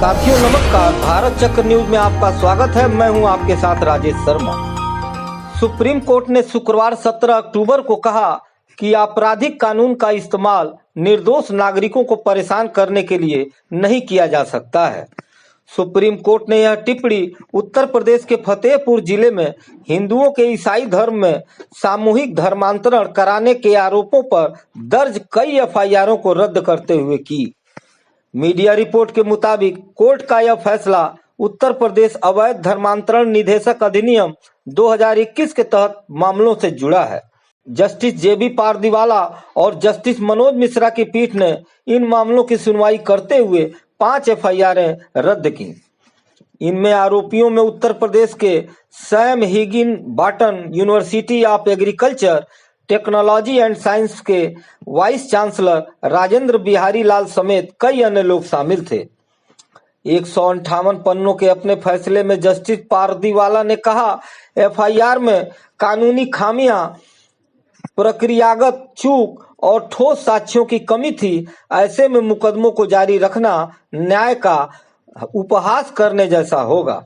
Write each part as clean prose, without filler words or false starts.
साथियों नमस्कार, भारत चक्र न्यूज में आपका स्वागत है। मैं हूं आपके साथ राजेश शर्मा। सुप्रीम कोर्ट ने शुक्रवार 17 अक्टूबर को कहा कि आपराधिक कानून का इस्तेमाल निर्दोष नागरिकों को परेशान करने के लिए नहीं किया जा सकता है। सुप्रीम कोर्ट ने यह टिप्पणी उत्तर प्रदेश के फतेहपुर जिले में हिंदुओं के ईसाई धर्म में सामूहिक धर्मांतरण कराने के आरोपों पर दर्ज कई एफआईआरों को रद्द करते हुए की। मीडिया रिपोर्ट के मुताबिक कोर्ट का यह फैसला उत्तर प्रदेश अवैध धर्मांतरण निदेशक अधिनियम 2021 के तहत मामलों से जुड़ा है। जस्टिस जेबी पारदीवाला और जस्टिस मनोज मिश्रा की पीठ ने इन मामलों की सुनवाई करते हुए 5 एफआईआरें रद्द की। इनमें आरोपियों में उत्तर प्रदेश के सैम हिगिन बाटन university of agriculture technology and science के वाइस चांसलर राजेंद्र बिहारी लाल समेत कई अन्य लोग शामिल थे। 158 पन्नों के अपने फैसले में जस्टिस पारदीवाला ने कहा, एफआईआर में कानूनी खामियां, प्रक्रियागत चूक और ठोस साक्ष्यों की कमी थी। ऐसे में मुकदमों को जारी रखना न्याय का उपहास करने जैसा होगा।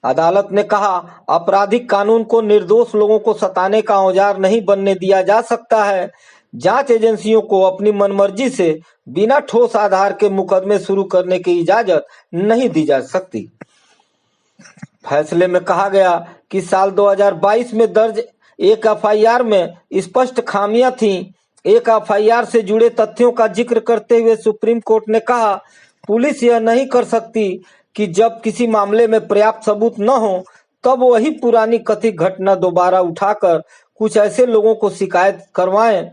अदालत ने कहा, आपराधिक कानून को निर्दोष लोगों को सताने का औजार नहीं बनने दिया जा सकता है। जांच एजेंसियों को अपनी मनमर्जी से बिना ठोस आधार के मुकदमे शुरू करने की इजाजत नहीं दी जा सकती। फैसले में कहा गया कि साल 2022 में दर्ज एक एफआईआर में स्पष्ट खामियां थीं। एक एफआईआर से जुड़े तथ्यों का जिक्र करते हुए सुप्रीम कोर्ट ने कहा, पुलिस यह नहीं कर सकती कि जब किसी मामले में पर्याप्त सबूत न हो तब वही पुरानी कथित घटना दोबारा उठाकर कुछ ऐसे लोगों को शिकायत करवाएं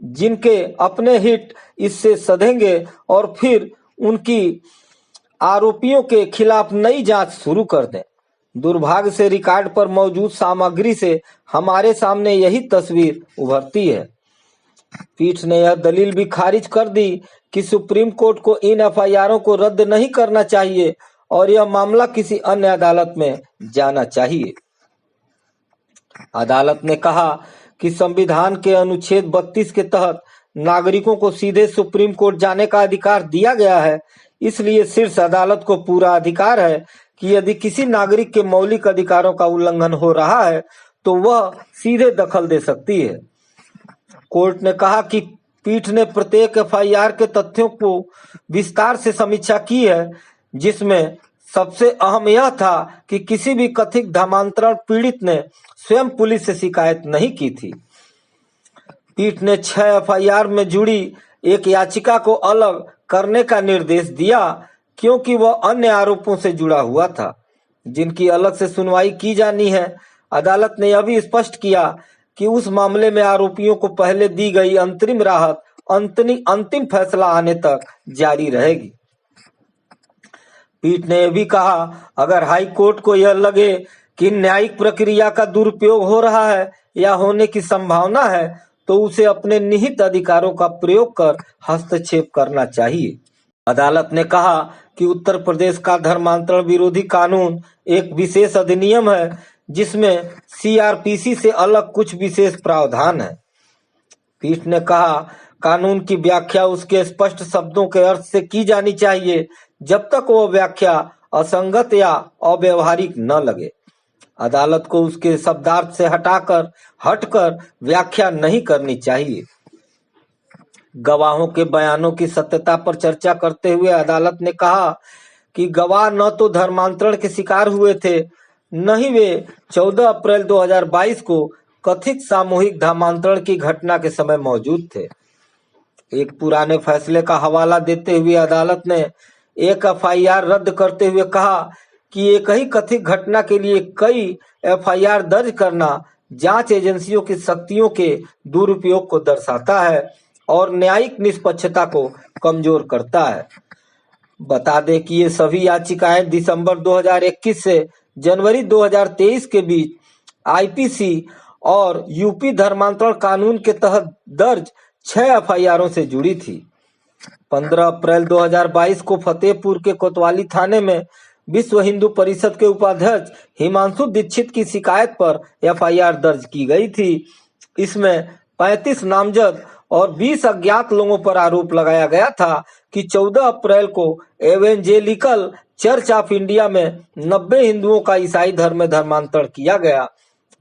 जिनके अपने हित इससे सधेंगे और फिर उनकी आरोपियों के खिलाफ नई जांच शुरू कर दें। दुर्भाग्य से रिकॉर्ड पर मौजूद सामग्री से हमारे सामने यही तस्वीर उभरती है। पीठ ने यह दलील भी खारिज कर दी कि सुप्रीम कोर्ट को इन एफआईआरों को रद्द नहीं करना चाहिए और यह मामला किसी अन्य अदालत में जाना चाहिए। अदालत ने कहा कि संविधान के अनुच्छेद 32 के तहत नागरिकों को सीधे सुप्रीम कोर्ट जाने का अधिकार दिया गया है। इसलिए शीर्ष अदालत को पूरा अधिकार है कि यदि किसी नागरिक के मौलिक अधिकारों का उल्लंघन हो रहा है तो वह सीधे दखल दे सकती है। कोर्ट ने कहा कि पीठ ने प्रत्येक एफआईआर के तथ्यों को विस्तार से समीक्षा की है, जिसमें सबसे अहम यह था कि किसी भी कथित धर्मांतरण पीड़ित ने स्वयं पुलिस से शिकायत नहीं की थी। पीठ ने 6 एफआईआर में जुड़ी एक याचिका को अलग करने का निर्देश दिया क्योंकि वह अन्य आरोपों से जुड़ा हुआ था जिनकी अलग से सुनवाई की जानी है। अदालत ने यह भी स्पष्ट किया कि उस मामले में आरोपियों को पहले दी गई अंतरिम राहत अंतिम फैसला आने तक जारी रहेगी। पीठ ने यह भी कहा, अगर हाई कोर्ट को यह लगे कि न्यायिक प्रक्रिया का दुरुपयोग हो रहा है या होने की संभावना है तो उसे अपने निहित अधिकारों का प्रयोग कर हस्तक्षेप करना चाहिए। अदालत ने कहा कि उत्तर प्रदेश का धर्मांतरण विरोधी कानून एक विशेष अधिनियम है जिसमें सीआरपीसी से अलग कुछ विशेष प्रावधान है। पीठ ने कहा, कानून की व्याख्या उसके स्पष्ट शब्दों के अर्थ से की जानी चाहिए जब तक वह व्याख्या असंगत या अव्यावहारिक न लगे। अदालत को उसके शब्दार्थ से हटकर व्याख्या नहीं करनी चाहिए। गवाहों के बयानों की सत्यता पर चर्चा करते हुए अदालत ने कहा कि गवाह न तो धर्मांतरण के शिकार हुए थे, न ही वे 14 अप्रैल 2022 को कथित सामूहिक धर्मांतरण की घटना के समय मौजूद थे। एक पुराने फैसले का हवाला देते हुए अदालत ने एक एफआईआर रद्द करते हुए कहा कि एक ही कथित घटना के लिए कई एफआईआर दर्ज करना जांच एजेंसियों की शक्तियों के दुरुपयोग को दर्शाता है और न्यायिक निष्पक्षता को कमजोर करता है। बता दें कि ये सभी याचिकाएं दिसंबर 2021 से जनवरी 2023 के बीच आईपीसी और यूपी धर्मांतरण कानून के तहत दर्ज 6 एफआईआरों से जुड़ी थी। 15 अप्रैल 2022 को फतेहपुर के कोतवाली थाने में विश्व हिंदू परिषद के उपाध्यक्ष हिमांशु दीक्षित की शिकायत पर एफआईआर दर्ज की गई थी। इसमें 35 नामजद और 20 अज्ञात लोगों पर आरोप लगाया गया था कि 14 अप्रैल को एवेंजेलिकल चर्च ऑफ इंडिया में 90 हिंदुओं का ईसाई धर्म में धर्मांतरण किया गया।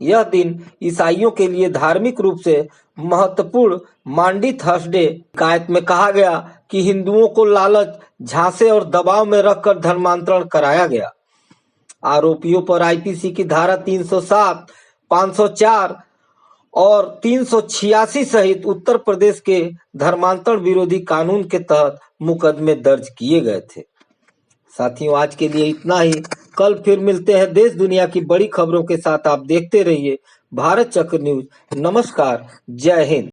यह दिन ईसाइयों के लिए धार्मिक रूप से महत्वपूर्ण मांडी थर्सडे शिकायत में कहा गया कि हिंदुओं को लालच, झांसे और दबाव में रखकर धर्मांतरण कराया गया। आरोपियों पर आईपीसी की धारा 307, 504 और 386 सहित उत्तर प्रदेश के धर्मांतरण विरोधी कानून के तहत मुकदमे दर्ज किए गए थे। साथियों, आज के लिए इतना ही। कल फिर मिलते हैं देश दुनिया की बड़ी खबरों के साथ। आप देखते रहिए भारत चक्र न्यूज। नमस्कार, जय हिंद।